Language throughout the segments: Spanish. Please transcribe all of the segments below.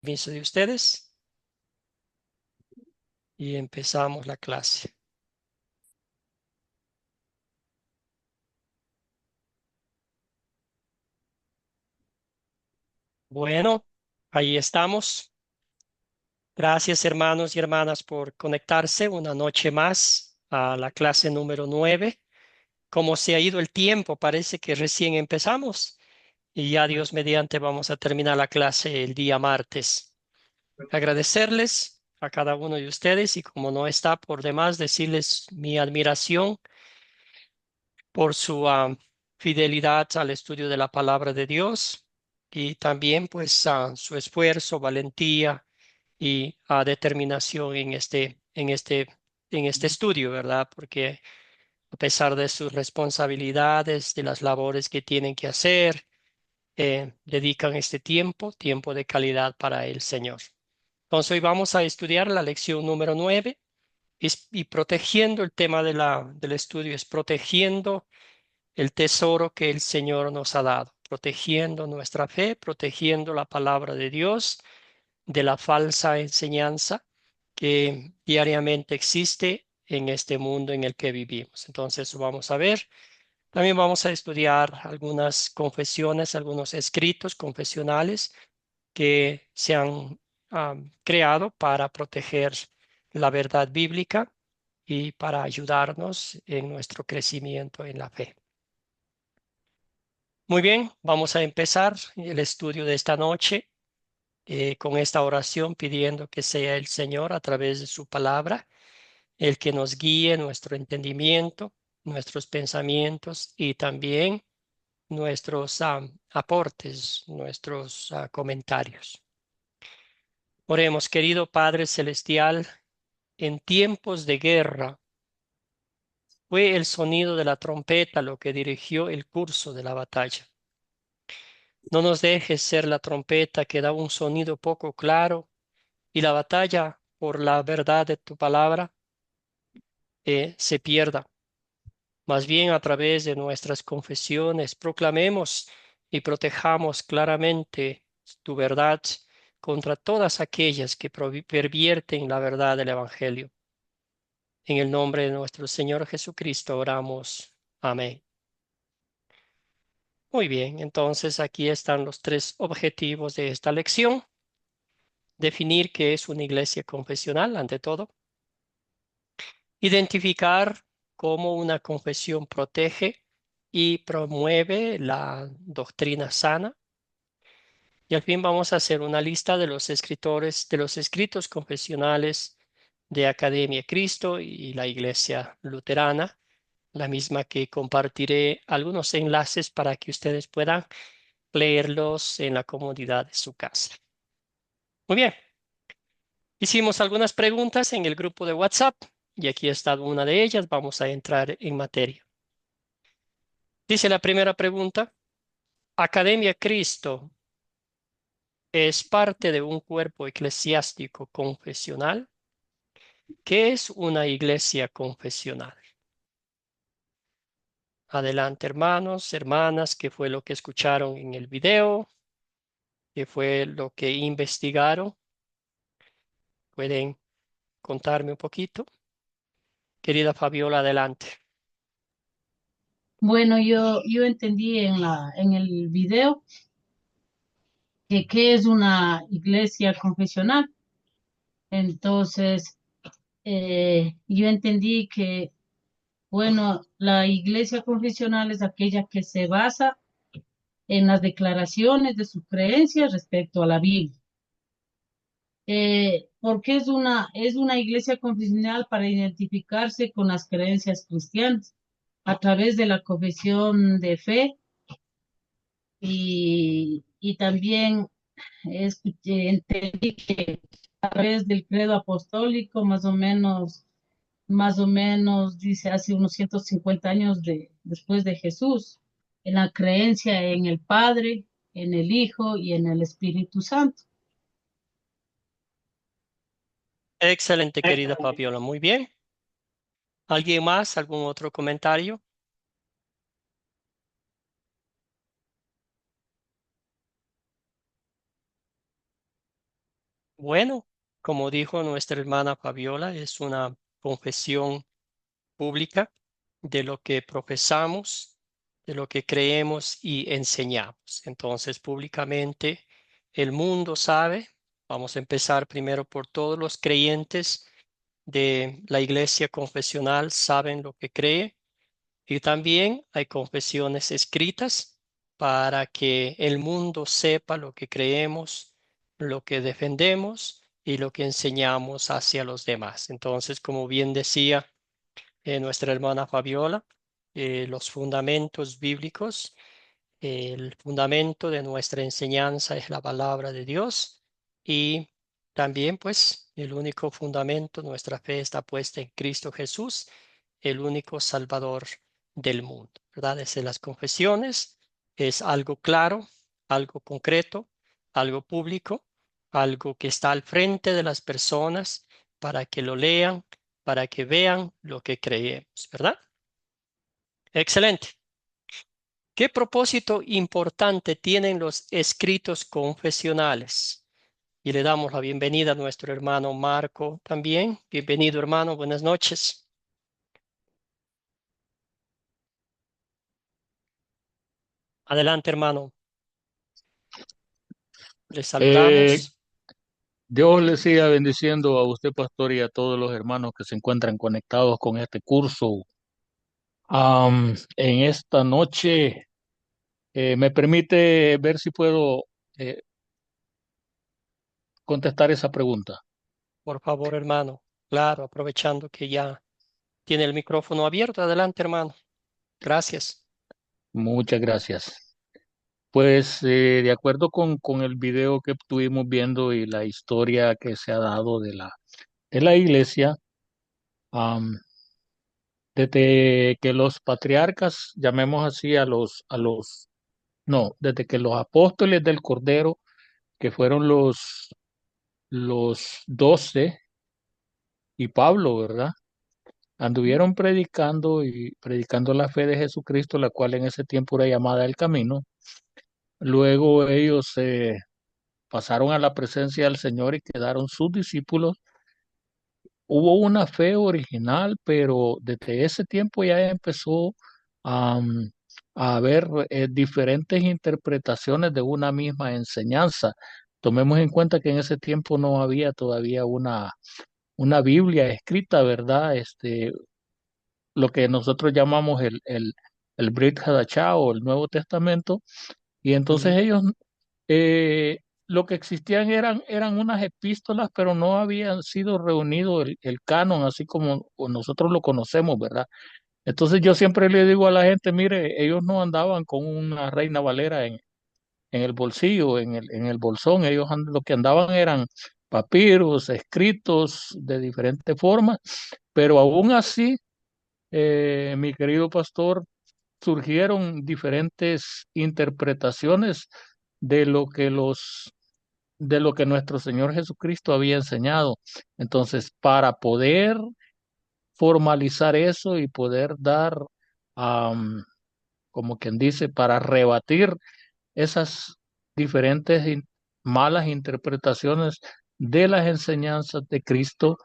Permiso de ustedes y empezamos la clase. Bueno, ahí estamos. Gracias, hermanos y hermanas, por conectarse una noche más a la clase número 9. Como se ha ido el tiempo, parece que recién empezamos y ya Dios mediante vamos a terminar la clase el día martes. Agradecerles a cada uno de ustedes y como no está por demás, decirles mi admiración por su fidelidad al estudio de la palabra de Dios y también pues su esfuerzo, valentía y determinación en este estudio, ¿verdad? Porque a pesar de sus responsabilidades, de las labores que tienen que hacer, dedican este tiempo de calidad para el Señor. Entonces hoy vamos a estudiar la lección número 9 y protegiendo el tema del estudio es protegiendo el tesoro que el Señor nos ha dado, protegiendo nuestra fe, protegiendo la palabra de Dios de la falsa enseñanza que diariamente existe en este mundo en el que vivimos. Entonces, vamos a ver. También vamos a estudiar algunas confesiones, algunos escritos confesionales que se han creado para proteger la verdad bíblica y para ayudarnos en nuestro crecimiento en la fe. Muy bien, vamos a empezar el estudio de esta noche con esta oración pidiendo que sea el Señor a través de su palabra el que nos guíe nuestro entendimiento, nuestros pensamientos y también nuestros aportes, nuestros comentarios. Oremos, querido Padre Celestial, en tiempos de guerra fue el sonido de la trompeta lo que dirigió el curso de la batalla. No nos dejes ser la trompeta que da un sonido poco claro y la batalla por la verdad de tu palabra se pierda. Más bien a través de nuestras confesiones proclamemos y protejamos claramente tu verdad contra todas aquellas que pervierten la verdad del Evangelio. En el nombre de nuestro Señor Jesucristo oramos. Amén. Muy bien, entonces aquí están los tres objetivos de esta lección. Definir qué es una iglesia confesional, ante todo. Identificar cómo una confesión protege y promueve la doctrina sana. Y al fin vamos a hacer una lista de los escritores, de los escritos confesionales de Academia Cristo y la Iglesia Luterana, la misma que compartiré algunos enlaces para que ustedes puedan leerlos en la comodidad de su casa. Muy bien. Hicimos algunas preguntas en el grupo de WhatsApp y aquí está una de ellas. Vamos a entrar en materia. Dice la primera pregunta, ¿Academia Cristo es parte de un cuerpo eclesiástico confesional? ¿Qué es una iglesia confesional? Adelante, hermanos, hermanas, ¿qué fue lo que escucharon en el video? ¿Qué fue lo que investigaron? ¿Pueden contarme un poquito? Querida Fabiola, adelante. Bueno, yo entendí en el video que qué es una iglesia confesional. Entonces, yo entendí que, bueno, la iglesia confesional es aquella que se basa en las declaraciones de sus creencias respecto a la Biblia. Porque es una iglesia confesional para identificarse con las creencias cristianas a través de la confesión de fe y también entendí que a través del credo apostólico, más o menos, dice hace unos 150 años después de Jesús, en la creencia en el Padre, en el Hijo y en el Espíritu Santo. Excelente, querida Fabiola. Muy bien. ¿Alguien más? ¿Algún otro comentario? Bueno, como dijo nuestra hermana Fabiola, es una confesión pública de lo que profesamos, de lo que creemos y enseñamos. Entonces, públicamente, el mundo sabe. Vamos a empezar primero por todos los creyentes de la iglesia confesional, saben lo que cree. Y también hay confesiones escritas para que el mundo sepa lo que creemos, lo que defendemos y lo que enseñamos hacia los demás. Entonces, como bien decía nuestra hermana Fabiola, los fundamentos bíblicos, el fundamento de nuestra enseñanza es la palabra de Dios y también pues el único fundamento, nuestra fe está puesta en Cristo Jesús, el único Salvador del mundo, ¿verdad? Desde las confesiones es algo claro, algo concreto, algo público, algo que está al frente de las personas para que lo lean, para que vean lo que creemos, ¿verdad? Excelente. ¿Qué propósito importante tienen los escritos confesionales? Y le damos la bienvenida a nuestro hermano Marco también. Bienvenido, hermano. Buenas noches. Adelante, hermano. Le Eh, saludamos. Dios le siga bendiciendo a usted, pastor, y a todos los hermanos que se encuentran conectados con este curso. En esta noche, me permite ver si puedo eh, contestar esa pregunta. Por favor, hermano. Claro, aprovechando que ya tiene el micrófono abierto. Adelante, hermano. Gracias. Muchas gracias. Pues de acuerdo con el video que estuvimos viendo y la historia que se ha dado de la iglesia, am, desde que los patriarcas, llamemos así no, desde que los apóstoles del Cordero, que fueron los 12 y Pablo, ¿verdad? Anduvieron predicando y predicando la fe de Jesucristo, la cual en ese tiempo era llamada el camino. Luego ellos pasaron a la presencia del Señor y quedaron sus discípulos. Hubo una fe original, pero desde ese tiempo ya empezó am, a haber diferentes interpretaciones de una misma enseñanza. Tomemos en cuenta que en ese tiempo no había todavía una Biblia escrita, ¿verdad? Lo que nosotros llamamos el Brit Hadashah o el Nuevo Testamento. Y entonces Ujú, ellos lo que existían eran unas epístolas, pero no habían sido reunido el canon, así como nosotros lo conocemos, ¿verdad? Entonces yo siempre le digo a la gente, mire, ellos no andaban con una Reina Valera en el bolsillo, en el bolsón, lo que andaban eran papiros, escritos de diferentes formas, pero aún así, mi querido pastor, surgieron diferentes interpretaciones de de lo que nuestro Señor Jesucristo había enseñado. Entonces, para poder formalizar eso y poder dar, am, como quien dice, para rebatir esas diferentes malas interpretaciones de las enseñanzas de Cristo,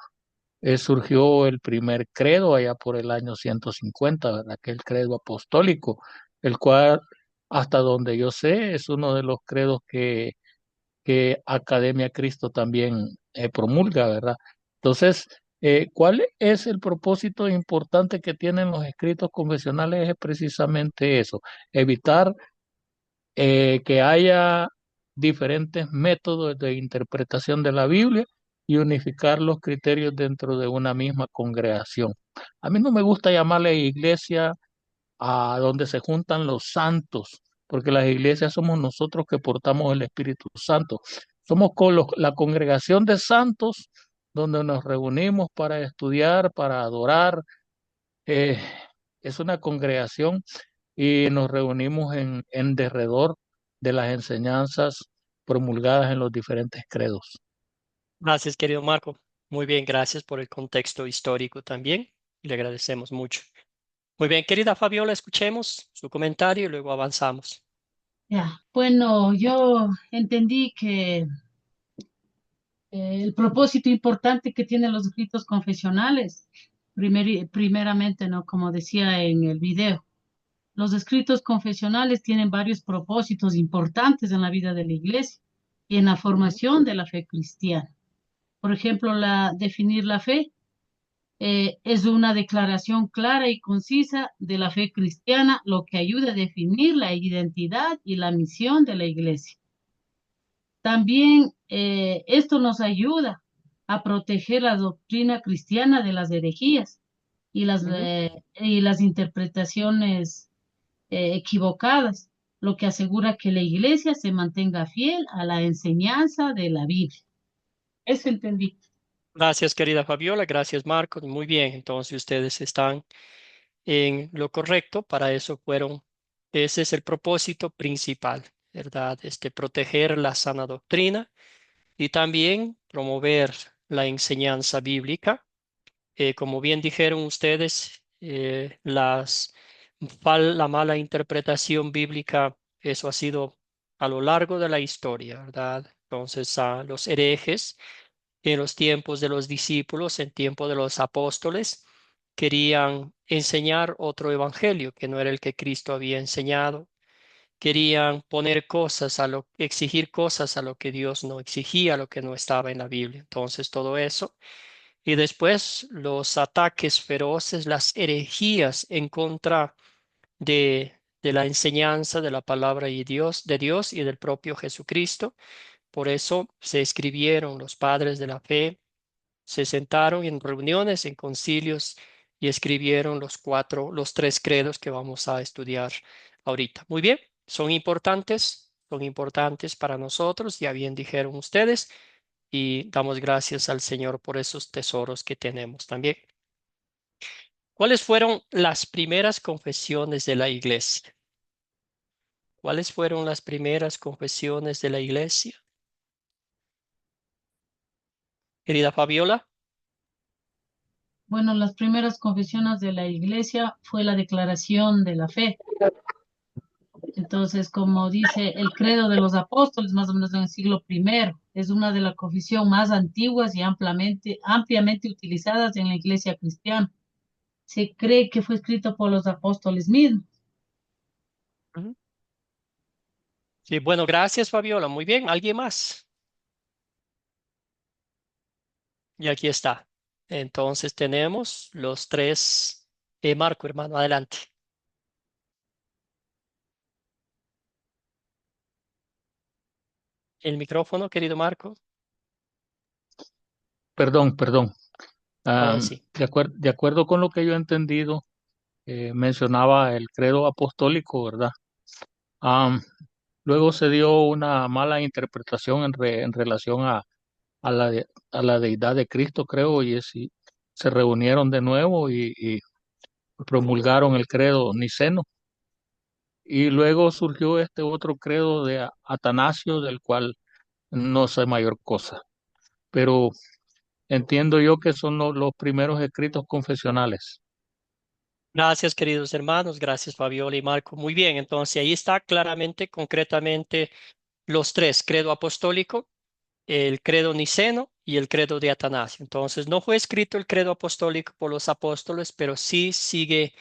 surgió el primer credo allá por el año 150, ¿verdad? Que el credo apostólico, el cual, hasta donde yo sé, es uno de los credos que Academia Cristo también promulga, ¿verdad? Entonces, ¿cuál es el propósito importante que tienen los escritos confesionales? Es precisamente eso, evitar que haya diferentes métodos de interpretación de la Biblia y unificar los criterios dentro de una misma congregación. A mí no me gusta llamarle iglesia a donde se juntan los santos, porque las iglesias somos nosotros que portamos el Espíritu Santo. Somos la congregación de santos donde nos reunimos para estudiar, para adorar. eh, es una congregación y nos reunimos en derredor de las enseñanzas promulgadas en los diferentes credos. gracias, querido Marco. Muy bien, gracias por el contexto histórico también. Le agradecemos mucho. Muy bien, querida Fabiola, escuchemos su comentario y luego avanzamos. Ya, bueno, yo entendí que el propósito importante que tienen los escritos confesionales. Primeramente, ¿no? Como decía en el video, los escritos confesionales tienen varios propósitos importantes en la vida de la iglesia y en la Ujú. formación de la fe cristiana. Por ejemplo, definir la fe es una declaración clara y concisa de la fe cristiana, lo que ayuda a definir la identidad y la misión de la iglesia. También esto nos ayuda a proteger la doctrina cristiana de las herejías Ujú. y las interpretaciones equivocadas, lo que asegura que la iglesia se mantenga fiel a la enseñanza de la Biblia. Eso entendí. Gracias, querida Fabiola. Gracias, Marcos. Muy bien. Entonces ustedes están en lo correcto. Para eso fueron, ese es el propósito principal, ¿verdad? Proteger la sana doctrina y también promover la enseñanza bíblica. Como bien dijeron ustedes, la mala interpretación bíblica, eso ha sido a lo largo de la historia, ¿verdad? Entonces, a los herejes en los tiempos de los discípulos, en tiempo de los apóstoles, querían enseñar otro evangelio que no era el que Cristo había enseñado. Querían poner cosas exigir cosas a lo que Dios no exigía, a lo que no estaba en la Biblia. Entonces, todo eso. Y después los ataques feroces, las herejías en contra de la enseñanza de la palabra de Dios y del propio Jesucristo. Por eso se escribieron los padres de la fe, se sentaron en reuniones, en concilios y escribieron los tres credos que vamos a estudiar ahorita. Muy bien, son importantes para nosotros, ya bien dijeron ustedes, y damos gracias al Señor por esos tesoros que tenemos también. ¿Cuáles fueron las primeras confesiones de la iglesia? ¿Cuáles fueron las primeras confesiones de la iglesia? Querida Fabiola. Bueno, las primeras confesiones de la iglesia fue la declaración de la fe. Entonces, como dice el credo de los apóstoles, más o menos en el siglo primero, es una de las confesiones más antiguas y ampliamente utilizadas en la iglesia cristiana. Se cree que fue escrito por los apóstoles mismos. Ujú. Sí, bueno, gracias Fabiola. Muy bien, ¿alguien más? Y aquí está. Entonces tenemos los tres. Marco, hermano, adelante. El micrófono, querido Marco. Perdón. Ahora sí. De acuerdo con lo que yo he entendido, mencionaba el credo apostólico, ¿verdad? Am, Luego se dio una mala interpretación en relación a la deidad de Cristo, creo, y se reunieron de nuevo y promulgaron el credo niceno. Y luego surgió este otro credo de Atanasio, del cual no sé mayor cosa, pero entiendo yo que son los primeros escritos confesionales. Gracias, queridos hermanos. Gracias, Fabiola y Marco. Muy bien, entonces ahí está claramente, concretamente, los tres, credo apostólico, el credo niceno y el credo de Atanasio. Entonces, no fue escrito el credo apostólico por los apóstoles, pero sí sigue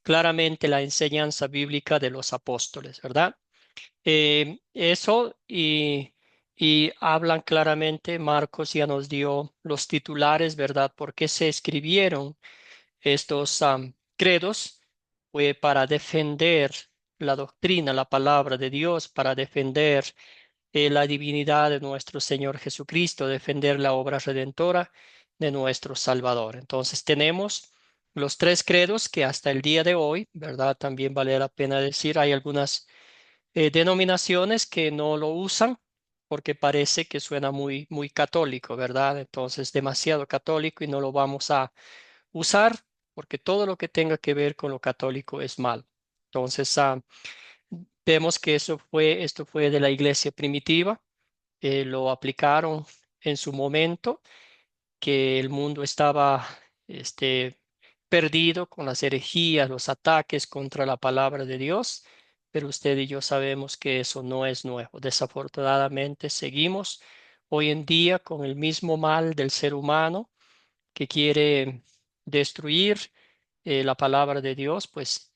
claramente la enseñanza bíblica de los apóstoles, ¿verdad? Y hablan claramente, Marcos ya nos dio los titulares, ¿verdad? ¿Por qué se escribieron estos credos? Fue para defender la doctrina, la palabra de Dios, para defender la divinidad de nuestro Señor Jesucristo, defender la obra redentora de nuestro Salvador. Entonces tenemos los tres credos que hasta el día de hoy, ¿verdad? También vale la pena decir, hay algunas denominaciones que no lo usan porque parece que suena muy católico, ¿verdad? Entonces demasiado católico y no lo vamos a usar porque todo lo que tenga que ver con lo católico es mal. Entonces, vemos que esto fue de la iglesia primitiva, lo aplicaron en su momento, que el mundo estaba perdido con las herejías, los ataques contra la palabra de Dios, pero usted y yo sabemos que eso no es nuevo. Desafortunadamente seguimos hoy en día con el mismo mal del ser humano que quiere destruir la palabra de Dios, pues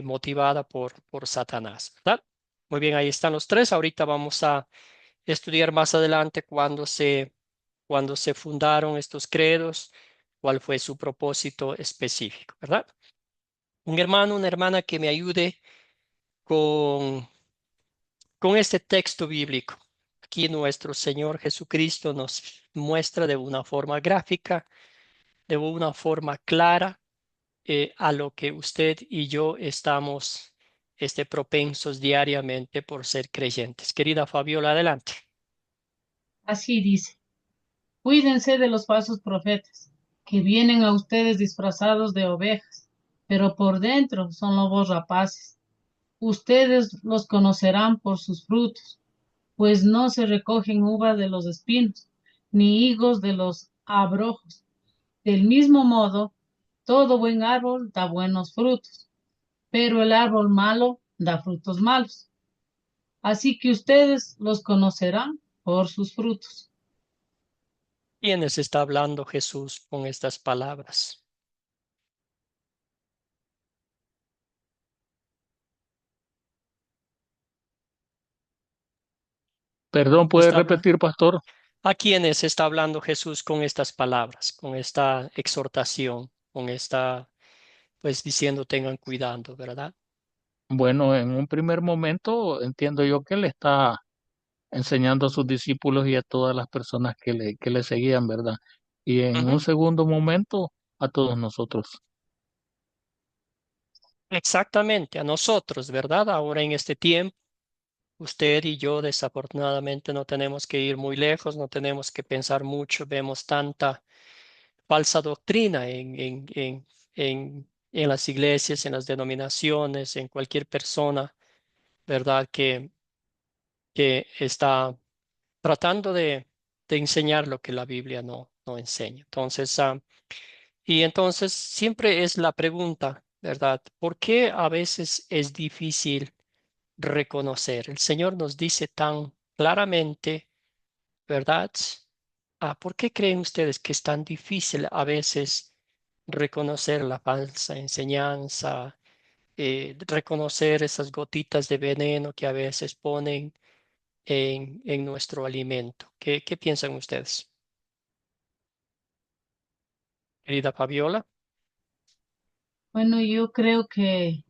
motivada por Satanás, ¿verdad? Muy bien, ahí están los tres. Ahorita vamos a estudiar más adelante cuando se fundaron estos credos, cuál fue su propósito específico, ¿verdad? Un hermano, una hermana que me ayude con, con este texto bíblico. Aquí nuestro Señor Jesucristo nos muestra de una forma gráfica, de una forma clara, a lo que usted y yo estamos propensos diariamente por ser creyentes. Querida Fabiola, adelante. Así dice, cuídense de los falsos profetas, que vienen a ustedes disfrazados de ovejas, pero por dentro son lobos rapaces. Ustedes los conocerán por sus frutos, pues no se recogen uvas de los espinos, ni higos de los abrojos. Del mismo modo, todo buen árbol da buenos frutos, pero el árbol malo da frutos malos. Así que ustedes los conocerán por sus frutos. ¿Quiénes está hablando Jesús con estas palabras? Perdón, ¿puede Está habla- repetir, pastor? ¿A quiénes está hablando Jesús con estas palabras, con esta exhortación, con esta, pues diciendo tengan cuidado, ¿verdad? Bueno, en un primer momento entiendo yo que le está enseñando a sus discípulos y a todas las personas que le seguían, ¿verdad? Y en Ujú. un segundo momento a todos nosotros. Exactamente, a nosotros, ¿verdad? Ahora en este tiempo, usted y yo desafortunadamente no tenemos que ir muy lejos, no tenemos que pensar mucho, vemos tanta falsa doctrina en las iglesias, en las denominaciones, en cualquier persona, ¿verdad? Que está tratando de enseñar lo que la Biblia no enseña. Entonces, y entonces siempre es la pregunta, ¿verdad? ¿Por qué a veces es difícil reconocer? El Señor nos dice tan claramente, ¿verdad? ¿Por qué creen ustedes que es tan difícil a veces reconocer la falsa enseñanza, reconocer esas gotitas de veneno que a veces ponen en nuestro alimento? ¿Qué piensan ustedes? Querida Fabiola. Bueno, yo creo que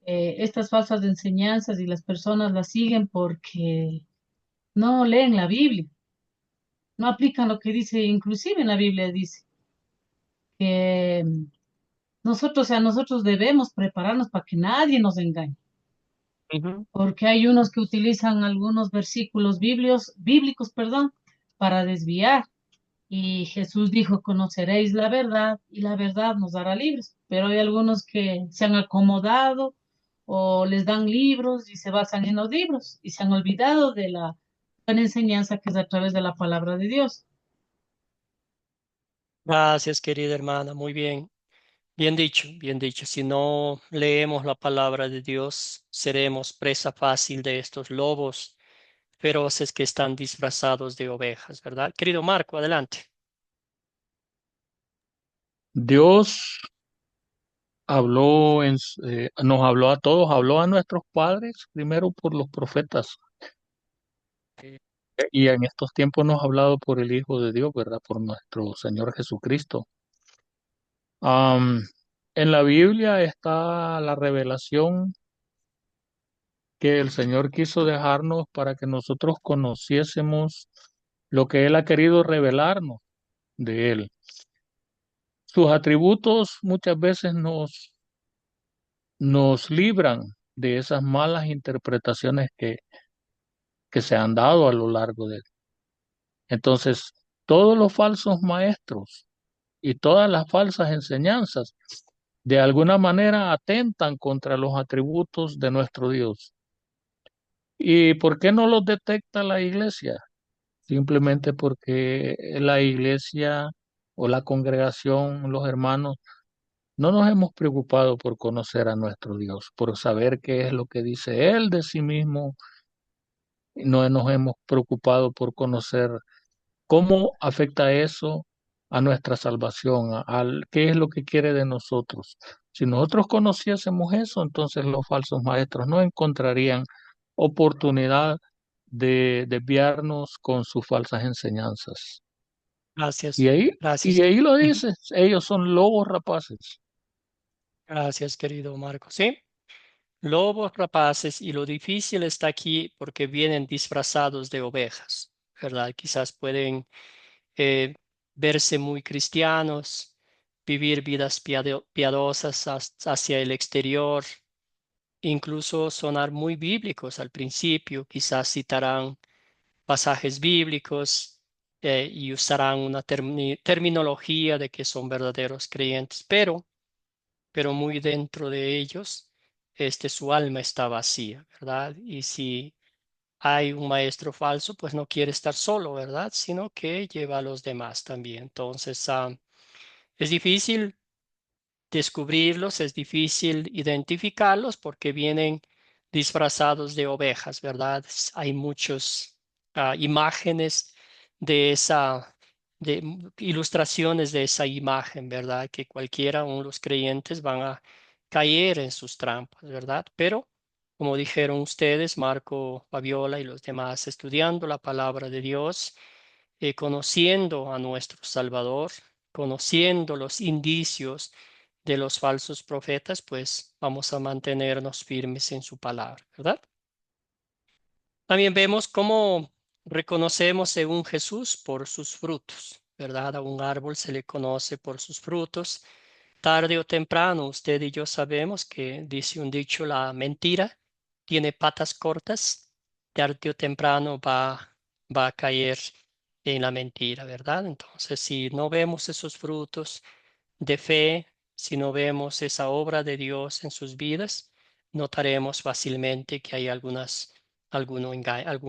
estas falsas enseñanzas y las personas las siguen porque no leen la Biblia, no aplican lo que dice, inclusive en la Biblia dice que nosotros, o sea, nosotros debemos prepararnos para que nadie nos engañe, Ujú. porque hay unos que utilizan algunos versículos bíblicos, perdón, para desviar. Y Jesús dijo, conoceréis la verdad y la verdad nos hará libres. Pero hay algunos que se han acomodado o les dan libros y se basan en los libros y se han olvidado de la buena enseñanza que es a través de la palabra de Dios. Gracias, querida hermana. Muy bien. Bien dicho, bien dicho. Si no leemos la palabra de Dios, seremos presa fácil de estos lobos feroces que están disfrazados de ovejas, ¿verdad? Querido Marco, adelante. Dios nos habló a todos, habló a nuestros padres primero por los profetas y en estos tiempos nos ha hablado por el Hijo de Dios, ¿verdad? Por nuestro Señor Jesucristo. Am, en la Biblia está la revelación que el Señor quiso dejarnos para que nosotros conociésemos lo que Él ha querido revelarnos de Él. Sus atributos muchas veces nos libran de esas malas interpretaciones que se han dado a lo largo de él. Entonces, todos los falsos maestros y todas las falsas enseñanzas de alguna manera atentan contra los atributos de nuestro Dios. ¿Y por qué no los detecta la iglesia? Simplemente porque la iglesia o la congregación, los hermanos, no nos hemos preocupado por conocer a nuestro Dios, por saber qué es lo que dice Él de sí mismo, no nos hemos preocupado por conocer cómo afecta eso a nuestra salvación, qué es lo que quiere de nosotros. Si nosotros conociésemos eso, entonces los falsos maestros no encontrarían oportunidad de desviarnos con sus falsas enseñanzas. Y Gracias, ahí, y gracias. ahí lo Ujú. dice, ellos son lobos rapaces. Gracias, querido Marco. Sí, lobos rapaces, y lo difícil está aquí porque vienen disfrazados de ovejas, ¿verdad? Quizás pueden eh, verse muy cristianos, vivir vidas piadosas hacia el exterior, incluso sonar muy bíblicos al principio, quizás citarán pasajes bíblicos y usarán una terminología de que son verdaderos creyentes, pero muy dentro de ellos, su alma está vacía, ¿verdad? Y si hay un maestro falso, pues no quiere estar solo, ¿verdad? Sino que lleva a los demás también. Entonces, es difícil descubrirlos, es difícil identificarlos porque vienen disfrazados de ovejas, ¿verdad? Hay muchas imágenes de ilustraciones de esa imagen, ¿verdad? Que cualquiera, aun los creyentes, van a caer en sus trampas, ¿verdad? Pero, como dijeron ustedes, Marco, Fabiola y los demás, estudiando la palabra de Dios, conociendo a nuestro Salvador, conociendo los indicios de los falsos profetas, pues vamos a mantenernos firmes en su palabra, ¿verdad? También vemos cómo reconocemos según Jesús por sus frutos, ¿verdad? A un árbol se le conoce por sus frutos. Tarde o temprano, usted y yo sabemos que dice un dicho, la mentira tiene patas cortas, tarde o temprano va a caer en la mentira, ¿verdad? Entonces, si no vemos esos frutos de fe, si no vemos esa obra de Dios en sus vidas, notaremos fácilmente que hay algún engaño,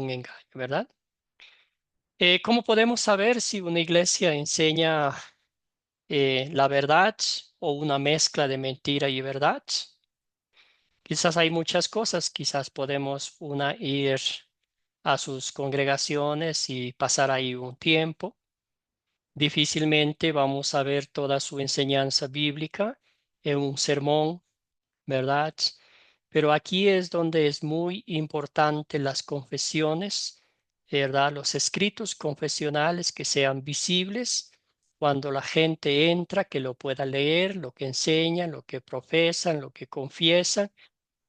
¿verdad? ¿Cómo podemos saber si una iglesia enseña la verdad o una mezcla de mentira y verdad? Quizás hay muchas cosas, quizás podemos ir a sus congregaciones y pasar ahí un tiempo. Difícilmente vamos a ver toda su enseñanza bíblica en un sermón, ¿verdad? Pero aquí es donde es muy importante las confesiones, ¿verdad? Los escritos confesionales que sean visibles cuando la gente entra, que lo pueda leer, lo que enseñan, lo que profesan, lo que confiesan.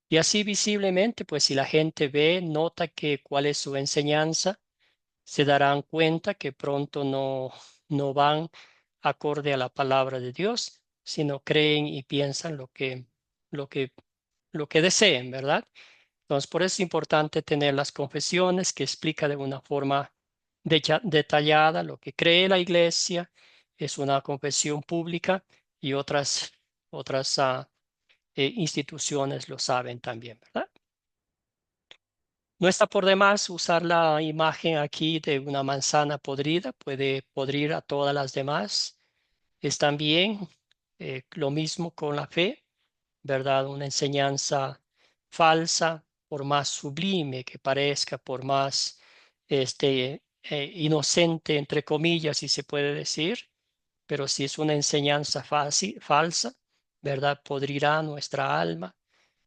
Y así visiblemente, pues si la gente ve, nota que cuál es su enseñanza, se darán cuenta que pronto no van acorde a la palabra de Dios, sino creen y piensan lo que, lo que deseen, ¿verdad? Entonces, por eso es importante tener las confesiones que explica de una forma detallada lo que cree la iglesia, es una confesión pública y otras instituciones lo saben también, ¿verdad? No está por demás usar la imagen aquí de una manzana podrida, puede podrir a todas las demás. Es también lo mismo con la fe, ¿verdad? Una enseñanza falsa, por más sublime que parezca, por más inocente, entre comillas, si se puede decir, pero si es una enseñanza falsa, ¿verdad? Podrirá nuestra alma,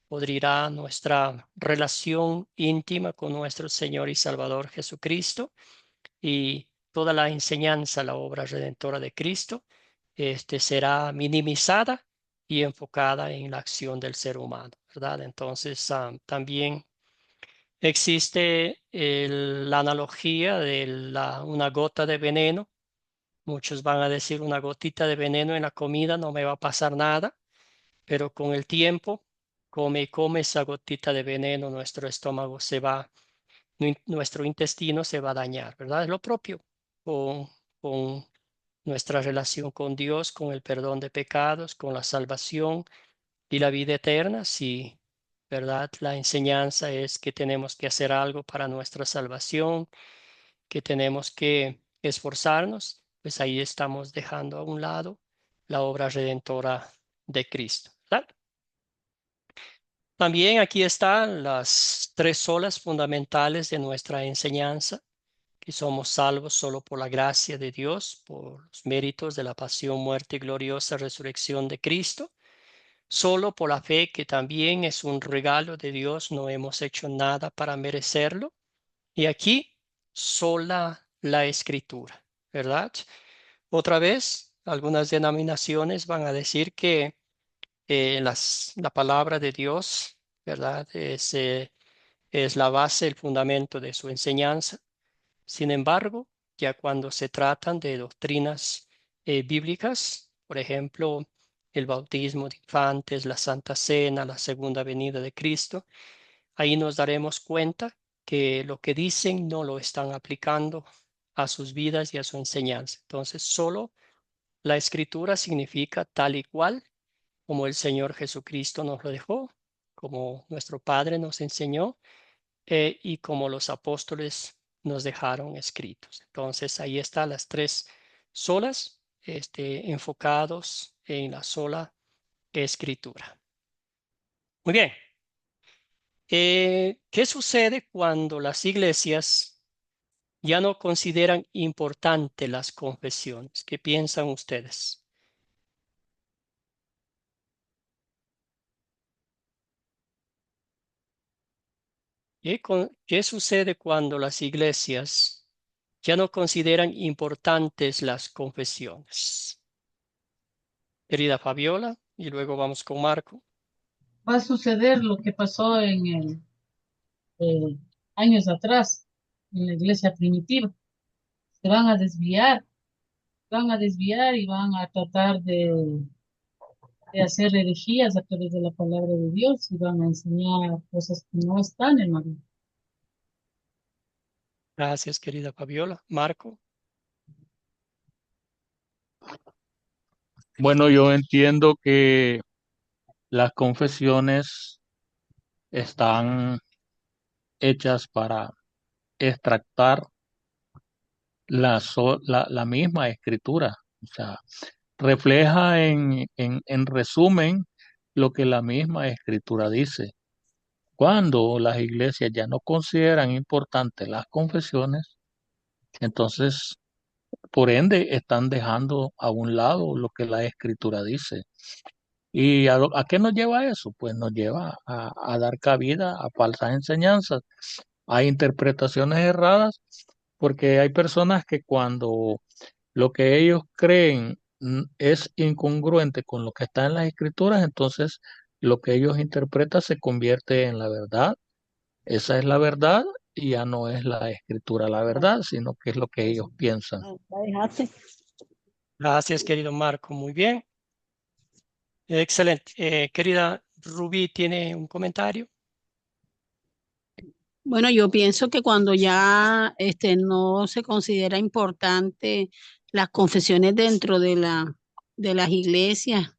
podrirá nuestra relación íntima con nuestro Señor y Salvador Jesucristo y toda la enseñanza, la obra redentora de Cristo, será minimizada y enfocada en la acción del ser humano, ¿verdad? Entonces, también existe la analogía de una gota de veneno. Muchos van a decir una gotita de veneno en la comida no me va a pasar nada, pero con el tiempo, come y come esa gotita de veneno, nuestro estómago nuestro intestino se va a dañar, ¿verdad? Es lo propio con nuestra relación con Dios, con el perdón de pecados, con la salvación y la vida eterna. Si, ¿verdad? La enseñanza es que tenemos que hacer algo para nuestra salvación, que tenemos que esforzarnos, pues ahí estamos dejando a un lado la obra redentora de Cristo, ¿verdad? También aquí están las tres solas fundamentales de nuestra enseñanza, que somos salvos solo por la gracia de Dios, por los méritos de la pasión, muerte y gloriosa resurrección de Cristo, solo por la fe, que también es un regalo de Dios, no hemos hecho nada para merecerlo. Y aquí, sola la Escritura, ¿verdad? Otra vez, algunas denominaciones van a decir que la palabra de Dios, ¿verdad? Es la base, el fundamento de su enseñanza. Sin embargo, ya cuando se tratan de doctrinas bíblicas, por ejemplo, el bautismo de infantes, la Santa Cena, la segunda venida de Cristo, ahí nos daremos cuenta que lo que dicen no lo están aplicando a sus vidas y a su enseñanza. Entonces, solo la Escritura significa tal y cual como el Señor Jesucristo nos lo dejó, como nuestro Padre nos enseñó y como los apóstoles nos dejaron escritos. Entonces ahí están las tres solas, enfocados en la sola Escritura. Muy bien. ¿Qué sucede cuando las iglesias ya no consideran importante las confesiones? ¿Qué piensan ustedes? ¿Qué sucede cuando las iglesias ya no consideran importantes las confesiones? Querida Fabiola, y luego vamos con Marco. Va a suceder lo que pasó en el años atrás en la iglesia primitiva. Se van a desviar y van a tratar de hacer herejías a través de la palabra de Dios y van a enseñar cosas que no están en la Biblia. Gracias, querida Fabiola. Marco. Bueno, yo entiendo que las confesiones están hechas para extractar la misma escritura. O sea, refleja en resumen lo que la misma escritura dice. Cuando las iglesias ya no consideran importantes las confesiones, entonces, por ende, están dejando a un lado lo que la escritura dice. ¿Y a qué nos lleva eso? Pues nos lleva a dar cabida a falsas enseñanzas, a interpretaciones erradas, porque hay personas que cuando lo que ellos creen es incongruente con lo que está en las escrituras, entonces lo que ellos interpretan se convierte en la verdad. Esa es la verdad y ya no es la escritura la verdad, sino que es lo que ellos piensan. Gracias, querido Marco. Muy bien. Excelente. Querida Rubí, ¿tiene un comentario? Bueno, yo pienso que cuando ya no se considera importante las confesiones dentro de las iglesias,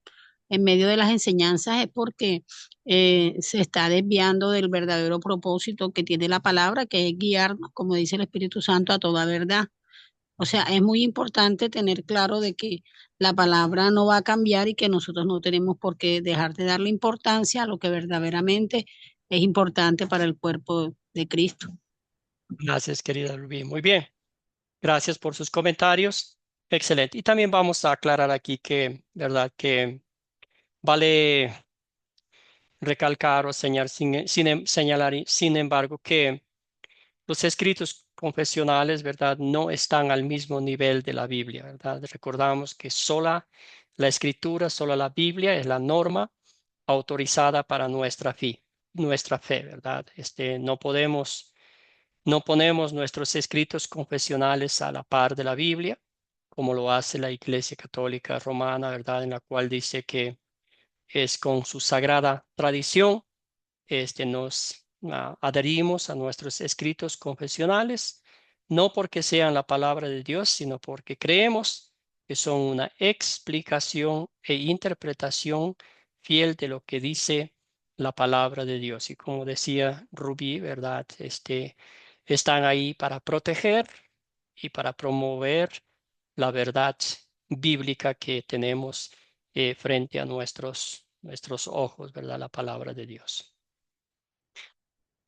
en medio de las enseñanzas, es porque se está desviando del verdadero propósito que tiene la palabra, que es guiarnos, como dice el Espíritu Santo, a toda verdad. O sea, es muy importante tener claro de que la palabra no va a cambiar y que nosotros no tenemos por qué dejar de darle importancia a lo que verdaderamente es importante para el cuerpo de Cristo. Gracias, querida Rubí. Muy bien. Gracias por sus comentarios. Excelente. Y también vamos a aclarar aquí que, ¿verdad? Que vale recalcar o señalar, señalar, sin embargo, que los escritos confesionales, ¿verdad? No están al mismo nivel de la Biblia, ¿verdad? Recordamos que sola la escritura, sola la Biblia es la norma autorizada para nuestra fe, ¿verdad? No ponemos nuestros escritos confesionales a la par de la Biblia, como lo hace la Iglesia Católica Romana, ¿verdad? En la cual dice que es con su sagrada tradición, nos adherimos a nuestros escritos confesionales, no porque sean la palabra de Dios, sino porque creemos que son una explicación e interpretación fiel de lo que dice la palabra de Dios. Y como decía Rubí, ¿verdad? Están ahí para proteger y para promover la verdad bíblica que tenemos frente a nuestros ojos, ¿verdad? La palabra de Dios.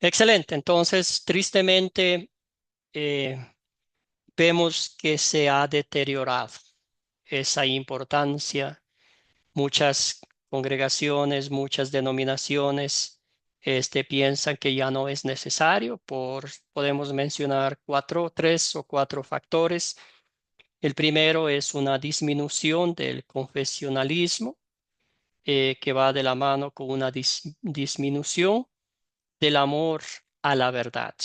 Excelente. Entonces, tristemente, eh, vemos que se ha deteriorado esa importancia. Muchas congregaciones, muchas denominaciones, piensan que ya no es necesario. Podemos mencionar tres o cuatro factores. El primero es una disminución del confesionalismo, que va de la mano con una disminución del amor a la verdad.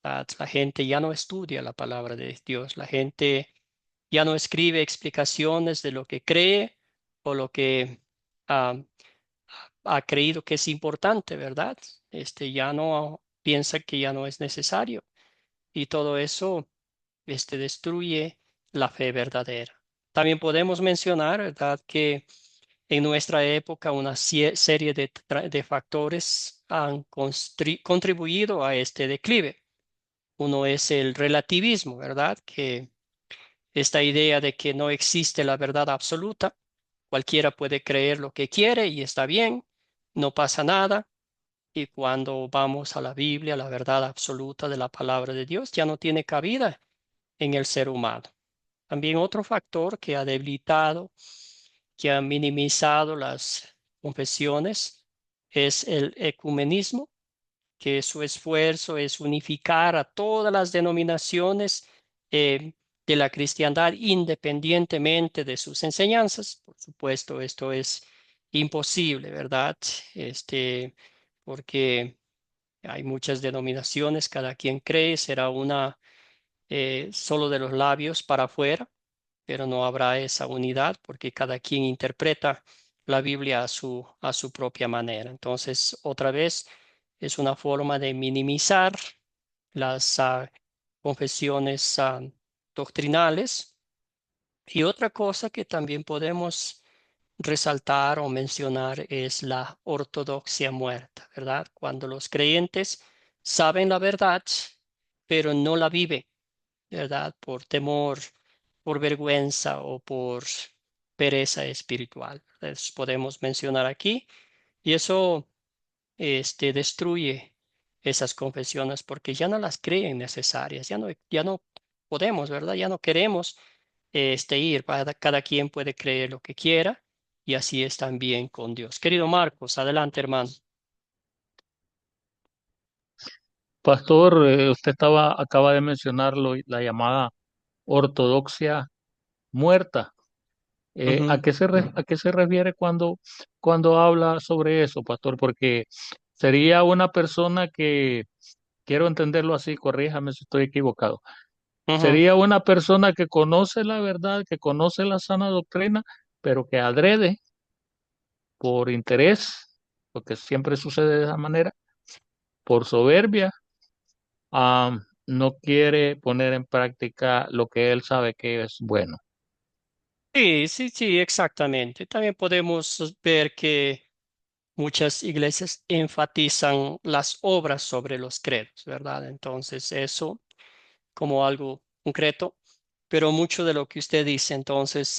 La gente ya no estudia la palabra de Dios, la gente ya no escribe explicaciones de lo que cree o lo que ah, ha creído que es importante, ¿verdad? Ya no piensa que ya no es necesario y todo eso destruye la fe verdadera. También podemos mencionar, ¿verdad?, que en nuestra época una serie de factores han contribuido a este declive. Uno es el relativismo, ¿verdad? Que esta idea de que no existe la verdad absoluta, cualquiera puede creer lo que quiere y está bien, no pasa nada. Y cuando vamos a la Biblia, la verdad absoluta de la palabra de Dios ya no tiene cabida en el ser humano. También otro factor que ha debilitado, que ha minimizado las confesiones, es el ecumenismo, que su esfuerzo es unificar a todas las denominaciones eh, de la cristiandad independientemente de sus enseñanzas. Por supuesto, esto es imposible, ¿verdad? Porque hay muchas denominaciones, cada quien cree, será una solo de los labios para afuera, pero no habrá esa unidad porque cada quien interpreta la Biblia a su propia manera. Entonces, otra vez, es una forma de minimizar las confesiones doctrinales. Y otra cosa que también podemos resaltar o mencionar es la ortodoxia muerta, ¿verdad? Cuando los creyentes saben la verdad, pero no la viven, ¿verdad? Por temor, por vergüenza o por pereza espiritual. Entonces, podemos mencionar aquí y eso destruye esas confesiones porque ya no las creen necesarias, ya no podemos, ¿verdad? Ya no queremos ir, cada quien puede creer lo que quiera y así es también con Dios. Querido Marcos, adelante, hermano. Pastor, usted acaba de mencionarlo, la llamada ortodoxia muerta. Ujú, ¿A qué se refiere cuando habla sobre eso, pastor? Porque sería una persona que, quiero entenderlo así, corríjame si estoy equivocado, ujú. sería una persona que conoce la verdad, que conoce la sana doctrina, pero que adrede por interés, porque siempre sucede de esa manera, por soberbia, no quiere poner en práctica lo que él sabe que es bueno. Sí, sí, sí, exactamente. También podemos ver que muchas iglesias enfatizan las obras sobre los credos, ¿verdad? Entonces, eso como algo concreto, pero mucho de lo que usted dice, entonces,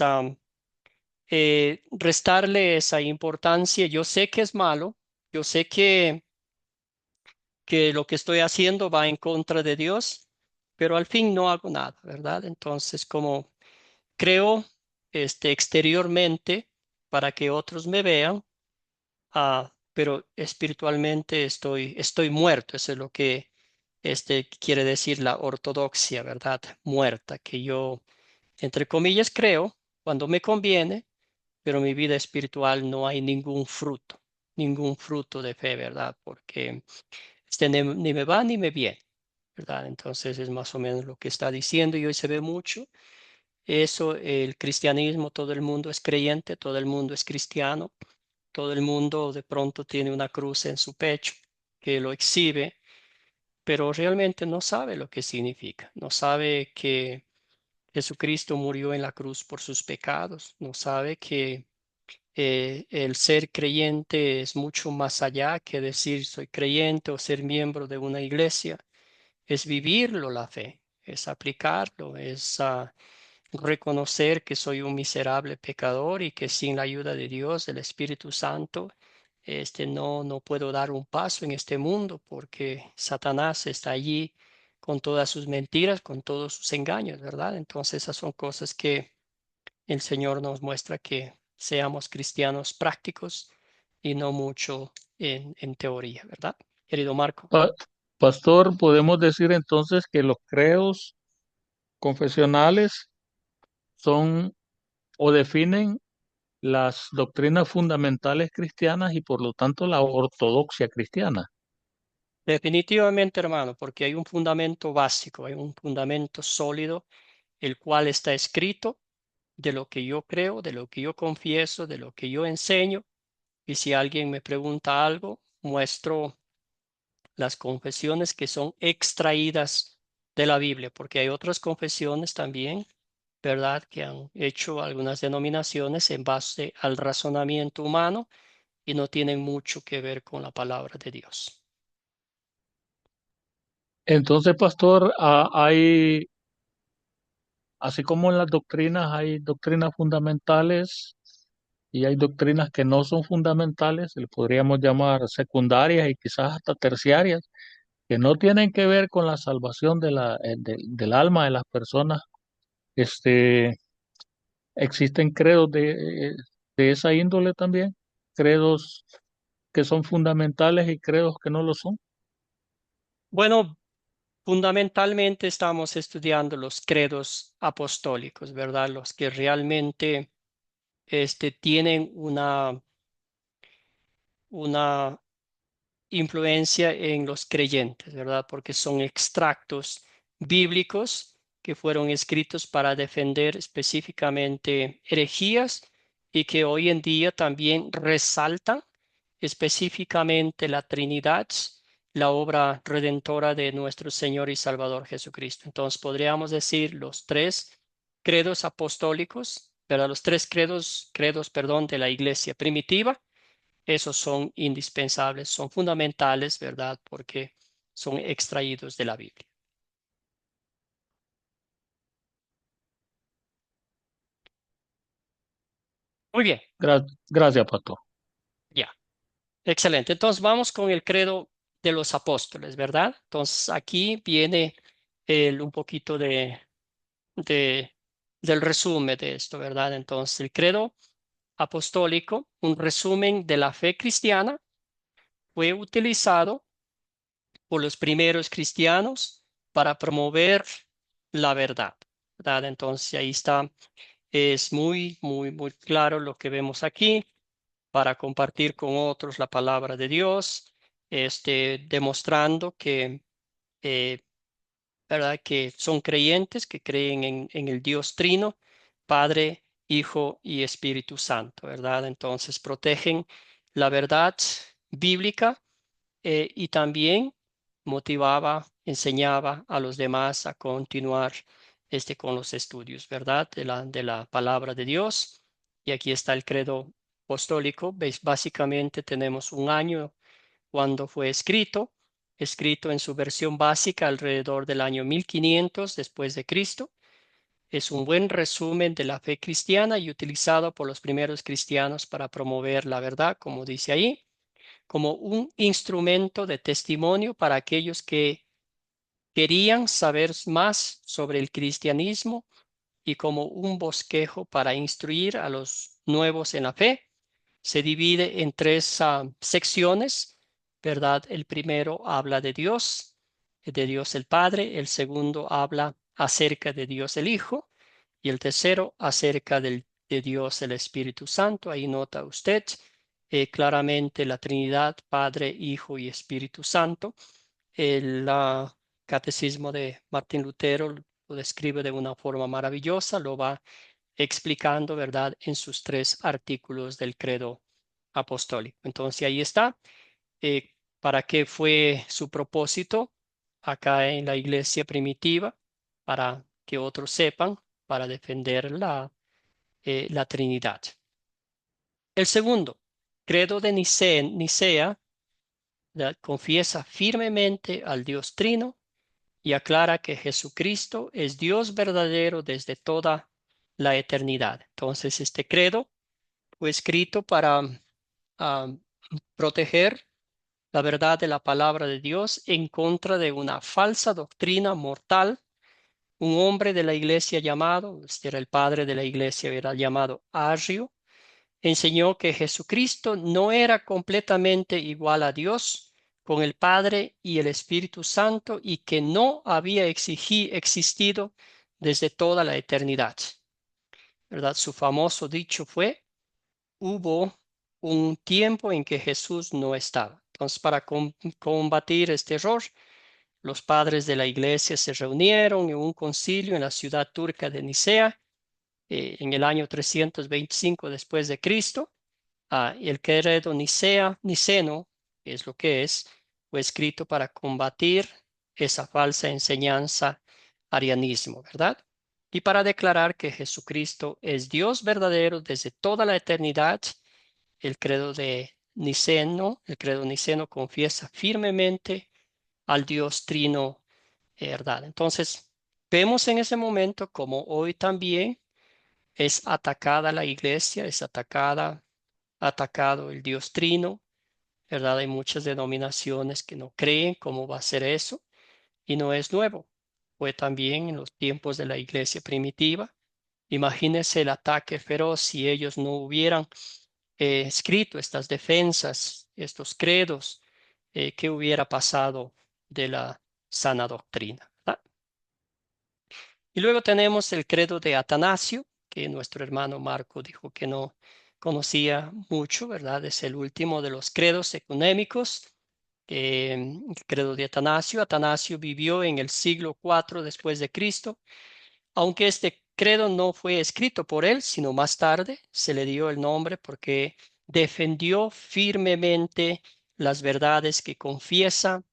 restarle esa importancia, yo sé que es malo, yo sé que lo que estoy haciendo va en contra de Dios, pero al fin no hago nada, ¿verdad? Entonces, como creo exteriormente para que otros me vean, pero espiritualmente estoy muerto. Eso es lo que quiere decir la ortodoxia, ¿verdad? Muerta, que yo, entre comillas, creo cuando me conviene, pero en mi vida espiritual no hay ningún fruto de fe, ¿verdad? Porque ni me va ni me viene, ¿verdad? Entonces es más o menos lo que está diciendo y hoy se ve mucho. Eso, el cristianismo, todo el mundo es creyente, todo el mundo es cristiano, todo el mundo de pronto tiene una cruz en su pecho que lo exhibe, pero realmente no sabe lo que significa, no sabe que Jesucristo murió en la cruz por sus pecados, no sabe que el ser creyente es mucho más allá que decir soy creyente o ser miembro de una iglesia, es vivirlo la fe, es aplicarlo, es reconocer que soy un miserable pecador y que sin la ayuda de Dios, del Espíritu Santo, no puedo dar un paso en este mundo porque Satanás está allí con todas sus mentiras, con todos sus engaños, ¿verdad? Entonces esas son cosas que el Señor nos muestra, que seamos cristianos prácticos y no mucho en teoría, ¿verdad? Querido Marco. Pa- Pastor, podemos decir entonces que los credos confesionales son o definen las doctrinas fundamentales cristianas y por lo tanto la ortodoxia cristiana. Definitivamente, hermano, porque hay un fundamento básico, hay un fundamento sólido, el cual está escrito de lo que yo creo, de lo que yo confieso, de lo que yo enseño. Y si alguien me pregunta algo, muestro las confesiones que son extraídas de la Biblia, porque hay otras confesiones también, ¿verdad?, que han hecho algunas denominaciones en base al razonamiento humano y no tienen mucho que ver con la palabra de Dios. Entonces, pastor, hay, así como en las doctrinas hay doctrinas fundamentales y hay doctrinas que no son fundamentales, le podríamos llamar secundarias y quizás hasta terciarias, que no tienen que ver con la salvación del alma de las personas. Este, existen credos de esa índole también, credos que son fundamentales y credos que no lo son. Bueno, fundamentalmente estamos estudiando los credos apostólicos, ¿verdad? Los que realmente tienen una influencia en los creyentes, ¿verdad? Porque son extractos bíblicos que fueron escritos para defender específicamente herejías y que hoy en día también resaltan específicamente la Trinidad, la obra redentora de nuestro Señor y Salvador Jesucristo. Entonces podríamos decir los tres credos apostólicos, ¿verdad? Los tres credos, perdón, de la iglesia primitiva. Esos son indispensables, son fundamentales, ¿verdad? Porque son extraídos de la Biblia. Muy bien, Gracias, pastor. ya. Excelente. Entonces vamos con el credo de los apóstoles, ¿verdad? Entonces aquí viene un poquito de, del resumen de esto, ¿verdad? Entonces el credo apostólico, un resumen de la fe cristiana, fue utilizado por los primeros cristianos para promover la verdad, ¿verdad? Entonces ahí está, es muy claro lo que vemos aquí para compartir con otros la palabra de Dios, demostrando que, eh, ¿verdad?, que son creyentes, que creen en el Dios Trino, Padre, Hijo y Espíritu Santo, ¿verdad? Entonces protegen la verdad bíblica, y también motivaba, enseñaba a los demás a continuar con los estudios, ¿verdad? De la palabra de Dios. Y aquí está el credo apostólico. ¿Veis? Básicamente tenemos un año cuando fue escrito en su versión básica alrededor del año 1500 después de Cristo. Es un buen resumen de la fe cristiana y utilizado por los primeros cristianos para promover la verdad, como dice ahí, como un instrumento de testimonio para aquellos que querían saber más sobre el cristianismo y como un bosquejo para instruir a los nuevos en la fe. Se divide en tres secciones, ¿verdad? El primero habla de Dios el Padre; el segundo habla acerca de Dios el Hijo; y el tercero acerca de Dios el Espíritu Santo. Ahí nota usted claramente la Trinidad, Padre, Hijo y Espíritu Santo. El Catecismo de Martín Lutero lo describe de una forma maravillosa, lo va explicando, ¿verdad?, en sus tres artículos del credo apostólico. Entonces ahí está. ¿Para qué fue su propósito acá en la iglesia primitiva? Para que otros sepan, para defender la Trinidad. El segundo, credo de Nicea, confiesa firmemente al Dios Trino y aclara que Jesucristo es Dios verdadero desde toda la eternidad. Entonces, este credo fue escrito para proteger la verdad de la palabra de Dios en contra de una falsa doctrina mortal. Un hombre de la iglesia llamado, este era el padre de la iglesia, era llamado Arrio, enseñó que Jesucristo no era completamente igual a Dios con el Padre y el Espíritu Santo y que no había existido desde toda la eternidad. ¿Verdad? Su famoso dicho fue: hubo un tiempo en que Jesús no estaba. Entonces, para combatir este error, los padres de la iglesia se reunieron en un concilio en la ciudad turca de Nicea en el año 325 después de Cristo. El credo niceno, que es lo que es, fue escrito para combatir esa falsa enseñanza arianismo, ¿verdad? Y para declarar que Jesucristo es Dios verdadero desde toda la eternidad. El credo niceno confiesa firmemente al Dios trino, ¿verdad? Entonces, vemos en ese momento como hoy también es atacada la iglesia, es atacado el Dios trino, ¿verdad? Hay muchas denominaciones que no creen cómo va a ser eso y no es nuevo. Fue también en los tiempos de la iglesia primitiva. Imagínense el ataque feroz si ellos no hubieran escrito estas defensas, estos credos, qué hubiera pasado de la sana doctrina, ¿verdad? Y luego tenemos el credo de Atanasio, que nuestro hermano Marco dijo que no conocía mucho, ¿verdad? Es el último de los credos ecuménicos. El credo de Atanasio. Atanasio vivió en el siglo IV después de Cristo. Aunque este credo no fue escrito por él, sino más tarde se le dio el nombre porque defendió firmemente las verdades que confiesa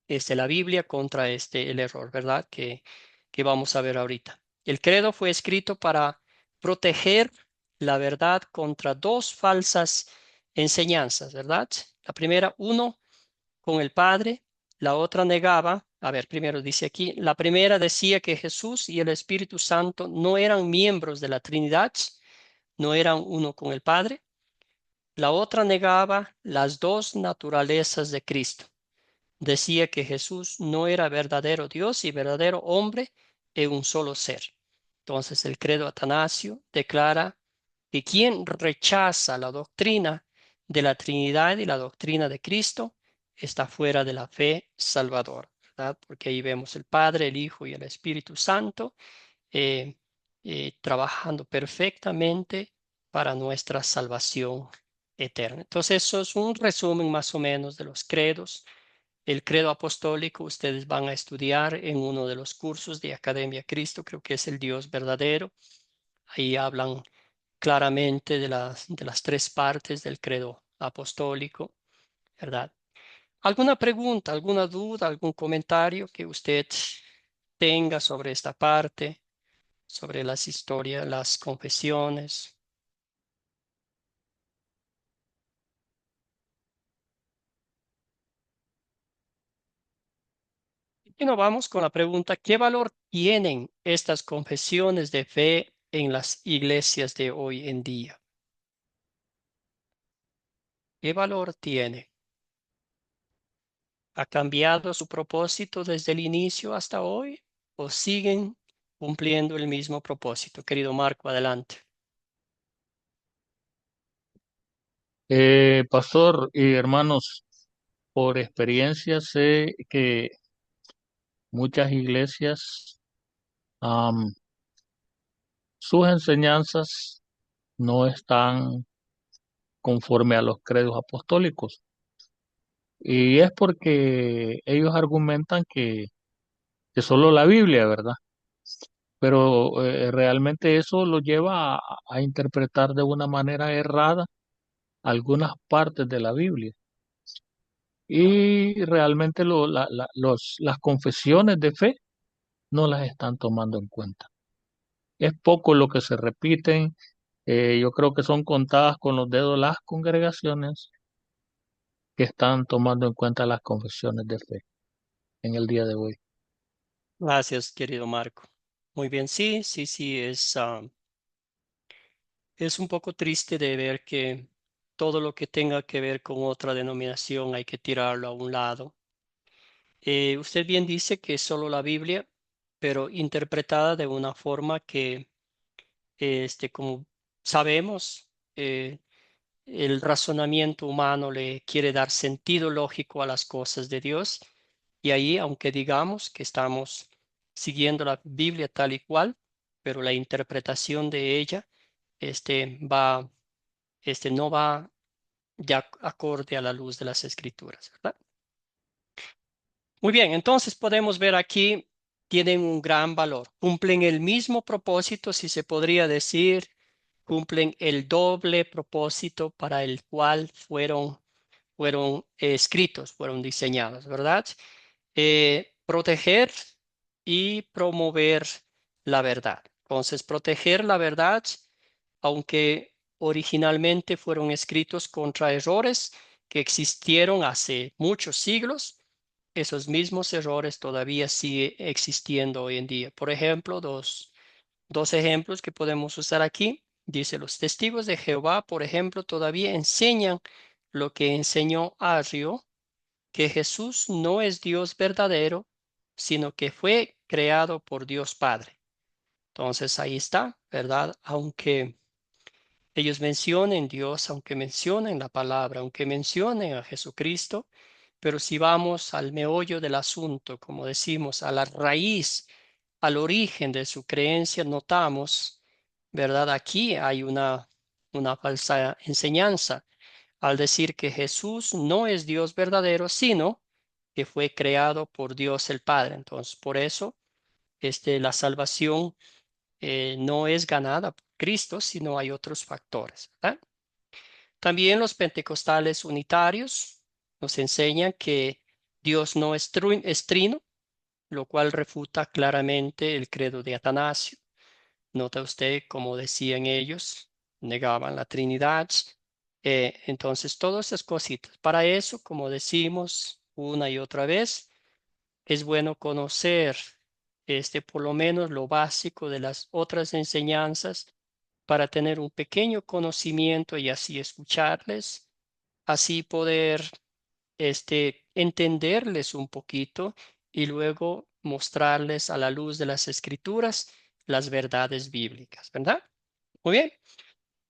la Biblia contra el error, ¿verdad? Que vamos a ver ahorita. El credo fue escrito para proteger la verdad contra dos falsas enseñanzas, ¿verdad? La primera, uno con el Padre, la otra negaba. A ver, primero dice aquí, la primera decía que Jesús y el Espíritu Santo no eran miembros de la Trinidad, no eran uno con el Padre. La otra negaba las dos naturalezas de Cristo. Decía que Jesús no era verdadero Dios y verdadero hombre en un solo ser. Entonces el credo Atanasio declara que quien rechaza la doctrina de la Trinidad y la doctrina de Cristo está fuera de la fe salvadora, ¿verdad? Porque ahí vemos el Padre, el Hijo y el Espíritu Santo eh, trabajando perfectamente para nuestra salvación eterna. Entonces eso es un resumen más o menos de los credos. El credo apostólico ustedes van a estudiar en uno de los cursos de Academia Cristo, creo que es el Dios verdadero. Ahí hablan claramente de las tres partes del credo apostólico, ¿verdad? ¿Alguna pregunta, alguna duda, algún comentario que usted tenga sobre esta parte, sobre las historias, las confesiones? Y nos vamos con la pregunta: ¿qué valor tienen estas confesiones de fe en las iglesias de hoy en día? ¿Qué valor tiene? ¿Ha cambiado su propósito desde el inicio hasta hoy o siguen cumpliendo el mismo propósito? Querido Marco, adelante. Pastor y hermanos, por experiencia sé que muchas iglesias, am, sus enseñanzas no están conforme a los credos apostólicos. Y es porque ellos argumentan que solo la Biblia, ¿verdad? Pero realmente eso lo lleva a interpretar de una manera errada algunas partes de la Biblia. Y realmente las confesiones de fe no las están tomando en cuenta. Es poco lo que se repiten. Yo creo que son contadas con los dedos las congregaciones que están tomando en cuenta las confesiones de fe en el día de hoy. Gracias, querido Marco. Muy bien, sí, sí, sí, es un poco triste de ver que todo lo que tenga que ver con otra denominación hay que tirarlo a un lado. Usted bien dice que es solo la Biblia, pero interpretada de una forma que, como sabemos, el razonamiento humano le quiere dar sentido lógico a las cosas de Dios. Y ahí, aunque digamos que estamos siguiendo la Biblia tal y cual, pero la interpretación de ella, va, no va ya acorde a la luz de las Escrituras, ¿verdad? Muy bien, entonces podemos ver aquí, tienen un gran valor, cumplen el mismo propósito, si se podría decir, cumplen el doble propósito para el cual fueron escritos, fueron diseñados, ¿verdad? Proteger y promover la verdad. Entonces, proteger la verdad, aunque originalmente fueron escritos contra errores que existieron hace muchos siglos, esos mismos errores todavía siguen existiendo hoy en día. Por ejemplo, dos ejemplos que podemos usar aquí. Dice, los testigos de Jehová, por ejemplo, todavía enseñan lo que enseñó Arrio, que Jesús no es Dios verdadero, sino que fue creado por Dios Padre. Entonces ahí está, ¿verdad? Aunque ellos mencionen Dios, aunque mencionen la palabra, aunque mencionen a Jesucristo, pero si vamos al meollo del asunto, como decimos, a la raíz, al origen de su creencia, notamos, ¿verdad? Aquí hay una falsa enseñanza al decir que Jesús no es Dios verdadero, sino que fue creado por Dios el Padre. Entonces, por eso, la salvación no es ganada por Cristo, sino hay otros factores, ¿verdad? También los pentecostales unitarios nos enseñan que Dios no es trino, lo cual refuta claramente el credo de Atanasio. Nota usted, como decían ellos, negaban la Trinidad. Entonces, todas esas cositas. Para eso, como decimos una y otra vez, es bueno conocer por lo menos lo básico de las otras enseñanzas para tener un pequeño conocimiento y así escucharles, así poder entenderles un poquito y luego mostrarles a la luz de las escrituras las verdades bíblicas, ¿verdad? Muy bien.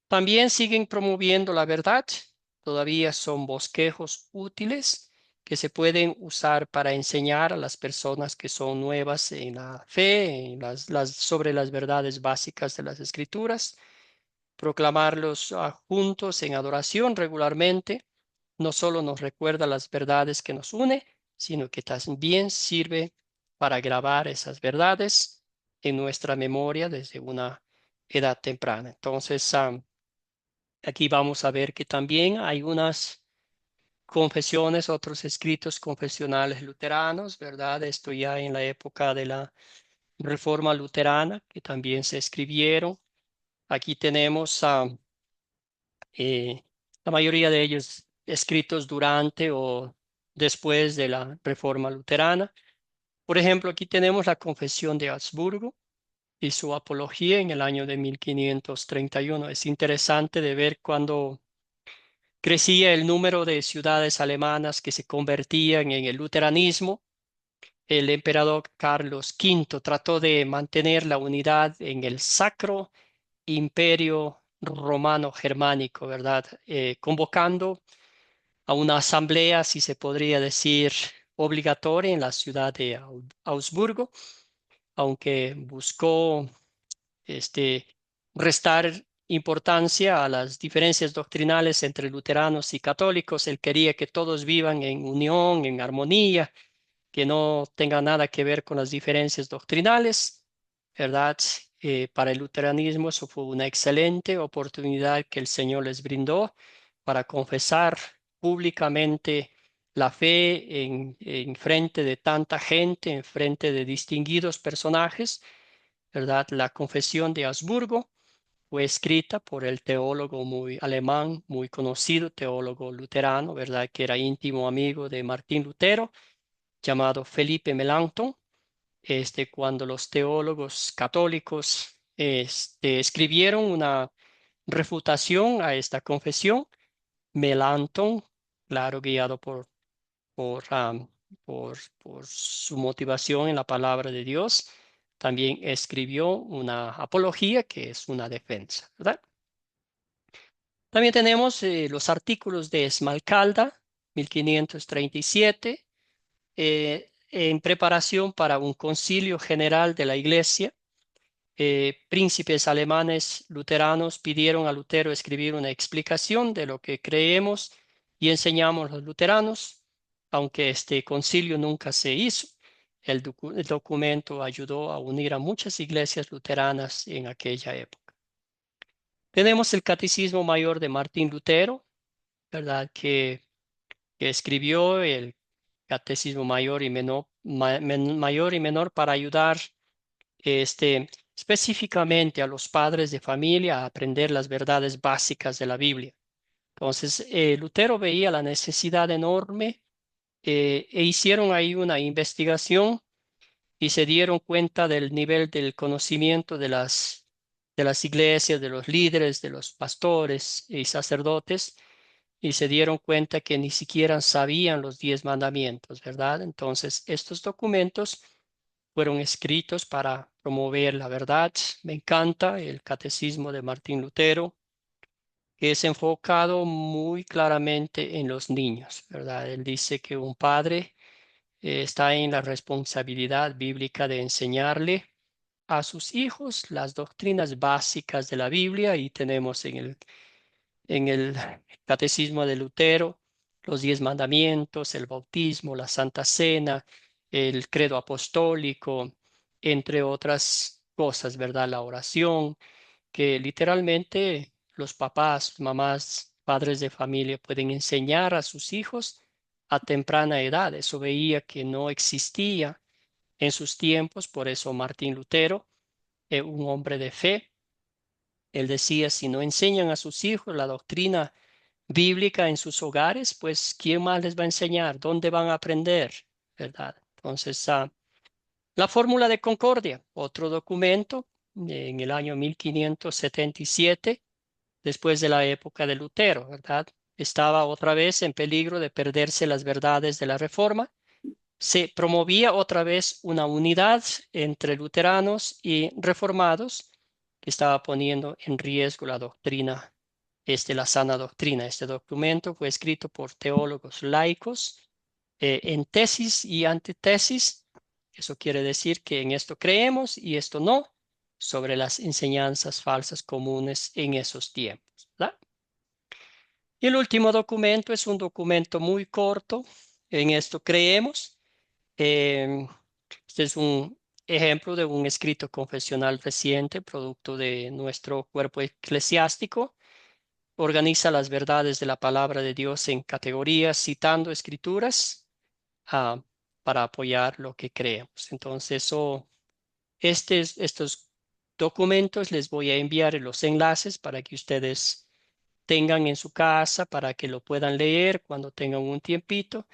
También siguen promoviendo la verdad. Todavía son bosquejos útiles que se pueden usar para enseñar a las personas que son nuevas en la fe, sobre las verdades básicas de las escrituras. Proclamarlos juntos en adoración regularmente no solo nos recuerda las verdades que nos une, sino que también sirve para grabar esas verdades en nuestra memoria desde una edad temprana. Entonces, aquí vamos a ver que también hay unas confesiones, otros escritos confesionales luteranos, ¿verdad? Esto ya en la época de la Reforma Luterana, que también se escribieron. Aquí tenemos la mayoría de ellos escritos durante o después de la Reforma Luterana. Por ejemplo, aquí tenemos la Confesión de Augsburgo y su apología en el año de 1531. Es interesante de ver cuando crecía el número de ciudades alemanas que se convertían en el luteranismo. El emperador Carlos V trató de mantener la unidad en el Sacro Imperio Romano Germánico, ¿verdad? Convocando a una asamblea, si se podría decir, obligatoria en la ciudad de Augsburgo, aunque buscó este, restar importancia a las diferencias doctrinales entre luteranos y católicos. Él quería que todos vivan en unión, en armonía, que no tenga nada que ver con las diferencias doctrinales, ¿verdad? Para el luteranismo eso fue una excelente oportunidad que el Señor les brindó para confesar públicamente la fe en frente de tanta gente, en frente de distinguidos personajes, ¿verdad? La Confesión de Habsburgo fue escrita por el teólogo muy alemán, muy conocido, teólogo luterano, ¿verdad? Que era íntimo amigo de Martín Lutero, llamado Felipe Melanchthon. Cuando los teólogos católicos escribieron una refutación a esta confesión, Melanchthon, claro, guiado por, por su motivación en la palabra de Dios, también escribió una apología que es una defensa, ¿verdad? También tenemos los artículos de Esmalcalda, 1537, en preparación para un concilio general de la Iglesia. Príncipes alemanes luteranos pidieron a Lutero escribir una explicación de lo que creemos y enseñamos los luteranos, aunque este concilio nunca se hizo. El documento ayudó a unir a muchas iglesias luteranas en aquella época. Tenemos el Catecismo Mayor de Martín Lutero, ¿verdad? Que escribió el Catecismo Mayor y Mayor y Menor para ayudar específicamente a los padres de familia a aprender las verdades básicas de la Biblia. Entonces, Lutero veía la necesidad enorme e hicieron ahí una investigación y se dieron cuenta del nivel del conocimiento de las iglesias, de los líderes, de los pastores y sacerdotes, y se dieron cuenta que ni siquiera sabían los 10 mandamientos, ¿verdad? Entonces, estos documentos fueron escritos para promover la verdad. Me encanta el Catecismo de Martín Lutero, que es enfocado muy claramente en los niños, ¿verdad? Él dice que un padre está en la responsabilidad bíblica de enseñarle a sus hijos las doctrinas básicas de la Biblia y tenemos en el Catecismo de Lutero los 10 mandamientos, el bautismo, la Santa Cena, el credo apostólico, entre otras cosas, ¿verdad? La oración, que literalmente los papás, mamás, padres de familia pueden enseñar a sus hijos a temprana edad. Eso veía que no existía en sus tiempos, por eso Martín Lutero, un hombre de fe, él decía, si no enseñan a sus hijos la doctrina bíblica en sus hogares, pues ¿quién más les va a enseñar? ¿Dónde van a aprender? ¿Verdad? Entonces, la fórmula de concordia, otro documento en el año 1577, después de la época de Lutero, ¿verdad? Estaba otra vez en peligro de perderse las verdades de la Reforma. Se promovía otra vez una unidad entre luteranos y reformados que estaba poniendo en riesgo la doctrina, la sana doctrina. Este documento fue escrito por teólogos laicos en tesis y antitesis. Eso quiere decir que en esto creemos y esto no, sobre las enseñanzas falsas comunes en esos tiempos, ¿verdad? Y el último documento es un documento muy corto. En esto creemos. Este es un ejemplo de un escrito confesional reciente, producto de nuestro cuerpo eclesiástico. Organiza las verdades de la palabra de Dios en categorías, citando escrituras ah, para apoyar lo que creemos. Entonces, estos documentos les voy a enviar los enlaces para que ustedes tengan en su casa, para que lo puedan leer cuando tengan un tiempito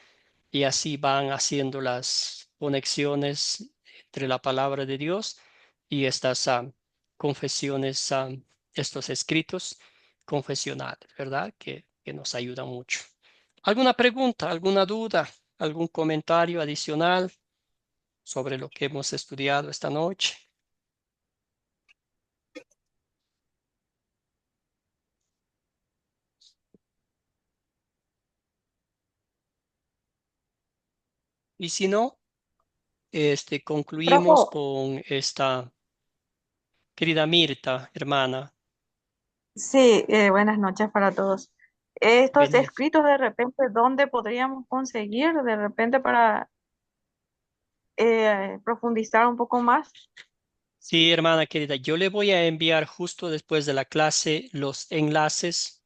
y así van haciendo las conexiones entre la palabra de Dios y estas confesiones, estos escritos confesionales, ¿verdad? Que nos ayudan mucho. ¿Alguna pregunta, alguna duda, algún comentario adicional sobre lo que hemos estudiado esta noche? Y si no, concluimos Profe, con esta querida Mirta, hermana. sí, buenas noches para todos. Estos Bienvenida. escritos de repente, ¿dónde podríamos conseguir de repente para profundizar un poco más? Sí, hermana querida, yo le voy a enviar justo después de la clase los enlaces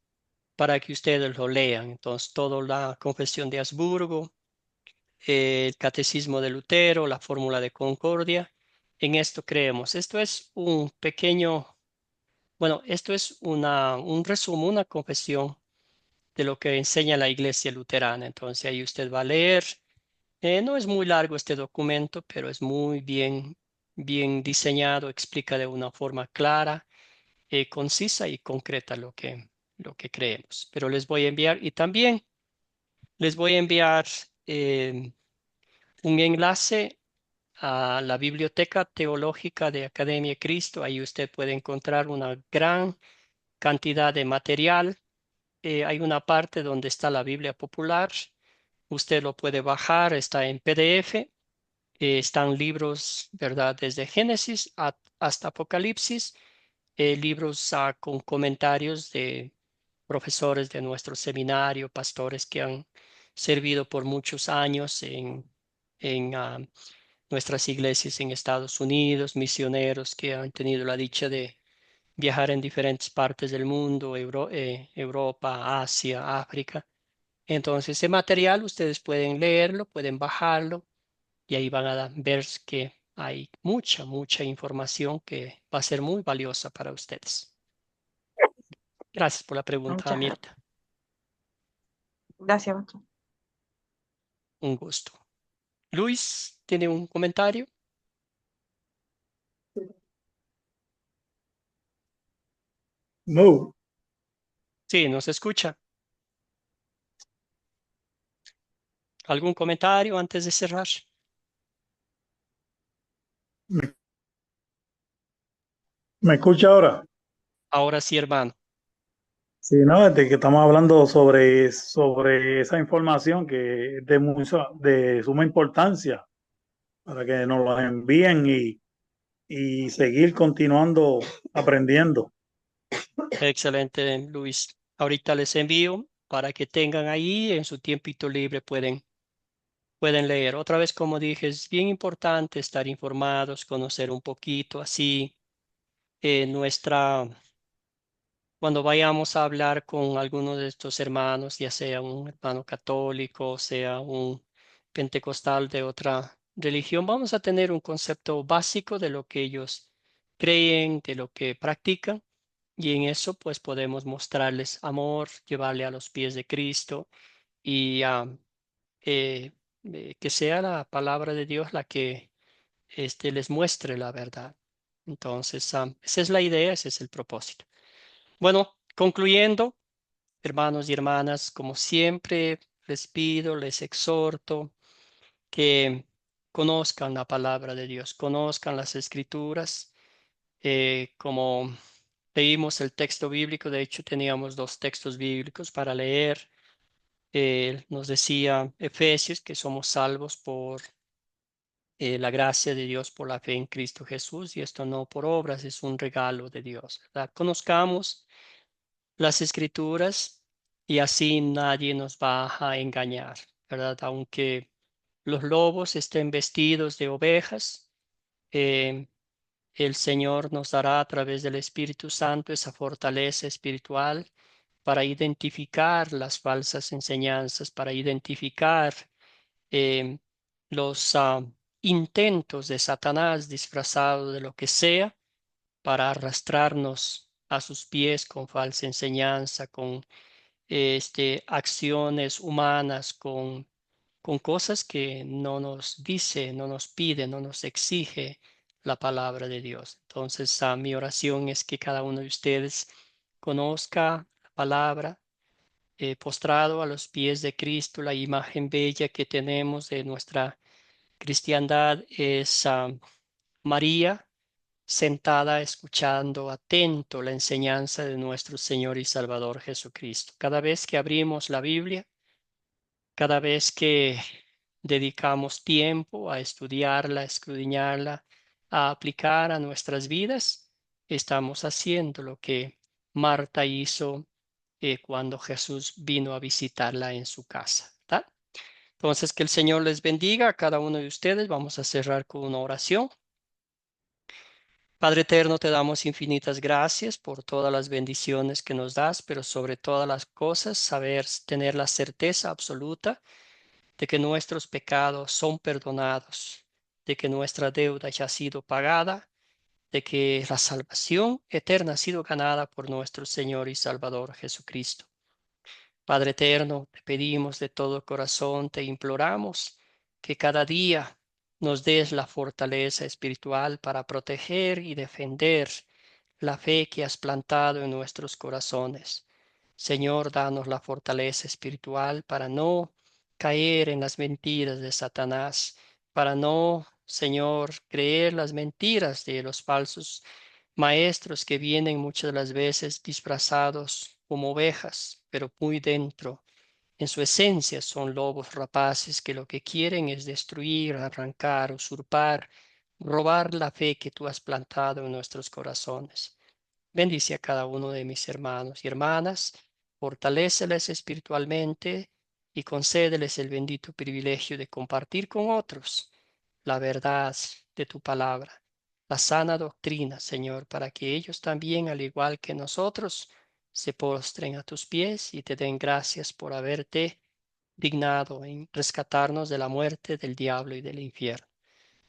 para que ustedes lo lean. Entonces, toda la Confesión de Habsburgo, el Catecismo de Lutero, la Fórmula de Concordia. En esto creemos. Esto es un pequeño, bueno, esto es un resumen, una confesión de lo que enseña la Iglesia Luterana. Entonces, ahí usted va a leer. No es muy largo este documento, pero es muy bien diseñado, explica de una forma clara, concisa y concreta lo que creemos. Pero les voy a enviar y también les voy a enviar un enlace a la Biblioteca Teológica de Academia Cristo. Ahí usted puede encontrar una gran cantidad de material. Hay una parte donde está la Biblia popular. Usted lo puede bajar, está en PDF. Están libros, ¿verdad? Desde Génesis hasta Apocalipsis. Libros con comentarios de profesores de nuestro seminario, pastores que han servido por muchos años en nuestras iglesias en Estados Unidos, misioneros que han tenido la dicha de viajar en diferentes partes del mundo, Europa, Asia, África. Entonces, ese material ustedes pueden leerlo, pueden bajarlo y ahí van a ver que hay mucha información que va a ser muy valiosa para ustedes. Gracias por la pregunta, Muchas gracias. Mirta. Gracias, pastor. Un gusto. Luis, ¿tiene un comentario? No, Sí, nos escucha. ¿Algún comentario antes de cerrar? me, me escucha ahora. Ahora sí, hermano. Sí, no, de que estamos hablando sobre esa información que es de suma importancia para que nos la envíen y seguir continuando aprendiendo. Excelente, Luis. Ahorita les envío para que tengan ahí en su tiempito libre pueden leer. Otra vez, como dije, es bien importante estar informados, conocer un poquito así nuestra cuando vayamos a hablar con alguno de estos hermanos, ya sea un hermano católico, sea un pentecostal de otra religión, vamos a tener un concepto básico de lo que ellos creen, de lo que practican, y en eso pues podemos mostrarles amor, llevarle a los pies de Cristo y eh, que sea la palabra de Dios la que les muestre la verdad. Entonces, esa es la idea, ese es el propósito. Bueno, concluyendo, hermanos y hermanas, como siempre, les pido, les exhorto que conozcan la palabra de Dios, conozcan las escrituras. Como leímos el texto bíblico, de hecho teníamos dos textos bíblicos para leer. Nos decía Efesios que somos salvos por la gracia de Dios, por la fe en Cristo Jesús, y esto no por obras, es un regalo de Dios, ¿verdad? Conozcamos las escrituras y así nadie nos va a engañar, ¿verdad? Aunque los lobos estén vestidos de ovejas, eh, el Señor nos dará a través del Espíritu Santo esa fortaleza espiritual para identificar las falsas enseñanzas, para identificar eh, los intentos de Satanás disfrazado de lo que sea para arrastrarnos a sus pies con falsa enseñanza, con acciones humanas, con cosas que no nos dice, no nos pide, no nos exige la palabra de Dios. Entonces, mi oración es que cada uno de ustedes conozca la palabra, postrado a los pies de Cristo, la imagen bella que tenemos de nuestra cristiandad es María sentada escuchando atento la enseñanza de nuestro Señor y Salvador Jesucristo. Cada vez que abrimos la Biblia, cada vez que dedicamos tiempo a estudiarla, a escudriñarla, a aplicar a nuestras vidas, estamos haciendo lo que Marta hizo cuando Jesús vino a visitarla en su casa, ¿verdad? Entonces, que el Señor les bendiga a cada uno de ustedes. Vamos a cerrar con una oración. Padre eterno, te damos infinitas gracias por todas las bendiciones que nos das, pero sobre todas las cosas, tener la certeza absoluta de que nuestros pecados son perdonados, de que nuestra deuda ya ha sido pagada, de que la salvación eterna ha sido ganada por nuestro Señor y Salvador Jesucristo. Padre eterno, te pedimos de todo corazón, te imploramos que cada día nos des la fortaleza espiritual para proteger y defender la fe que has plantado en nuestros corazones. Señor, danos la fortaleza espiritual para no caer en las mentiras de Satanás, para no, Señor, creer las mentiras de los falsos maestros que vienen muchas de las veces disfrazados como ovejas, pero muy dentro, en su esencia son lobos rapaces que lo que quieren es destruir, arrancar, usurpar, robar la fe que tú has plantado en nuestros corazones. Bendice a cada uno de mis hermanos y hermanas, fortaléceles espiritualmente y concédeles el bendito privilegio de compartir con otros la verdad de tu palabra, la sana doctrina, Señor, para que ellos también, al igual que nosotros, se postren a tus pies y te den gracias por haberte dignado en rescatarnos de la muerte, del diablo y del infierno.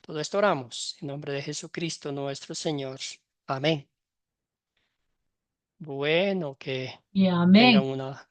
Todo esto oramos en nombre de Jesucristo nuestro Señor. Amén. Bueno, que Y tengan amén. una